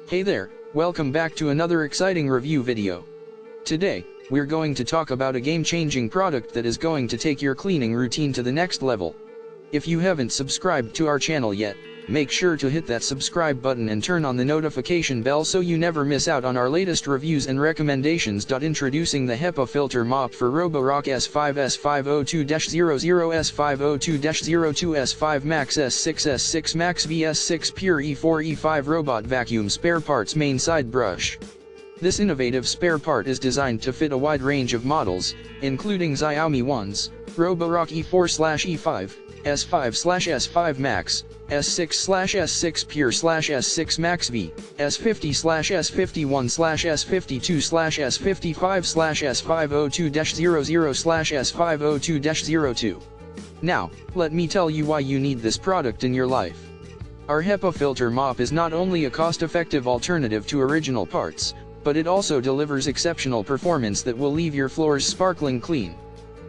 Hey there, welcome back to another exciting review video. Today, we're going to talk about a game-changing product that is going to take your cleaning routine to the next level. If you haven't subscribed to our channel yet, make sure to hit that subscribe button and turn on the notification bell so you never miss out on our latest reviews and recommendations. Introducing the Hepa filter mop for Roborock S5 S502-00 S502-02 S5 Max S6 S6 MaxV S6 Pure E4 E5 Robot Vacuum Spare Parts Main Side Brush. This innovative spare part is designed to fit a wide range of models, including Xiaomi ones, Roborock E4/E5, S5/S5 Max, S6/S6 Pure/S6 MaxV, S50/S51/S52/S55/S502-00/S502-02. Now, let me tell you why you need this product in your life. Our Hepa filter mop is not only a cost-effective alternative to original parts, but it also delivers exceptional performance that will leave your floors sparkling clean.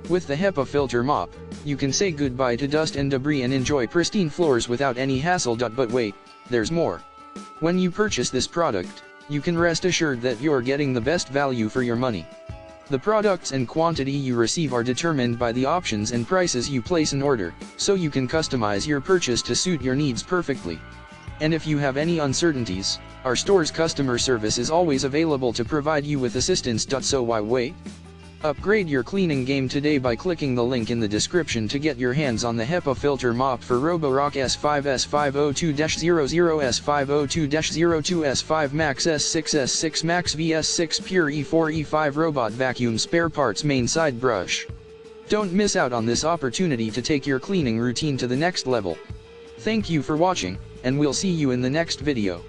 With the Hepa filter mop, you can say goodbye to dust and debris and enjoy pristine floors without any hassle. But wait, there's more. When you purchase this product, you can rest assured that you're getting the best value for your money. The products and quantity you receive are determined by the options and prices you place an order, so you can customize your purchase to suit your needs perfectly. And if you have any uncertainties, our store's customer service is always available to provide you with assistance. So why wait? Upgrade your cleaning game today by clicking the link in the description to get your hands on the Hepa filter mop for Roborock S5 S502-00 S502-02 S5 Max S6 S6 MaxV S6 Pure E4 E5 Robot Vacuum Spare Parts Main Side Brush. Don't miss out on this opportunity to take your cleaning routine to the next level. Thank you for watching, and we'll see you in the next video.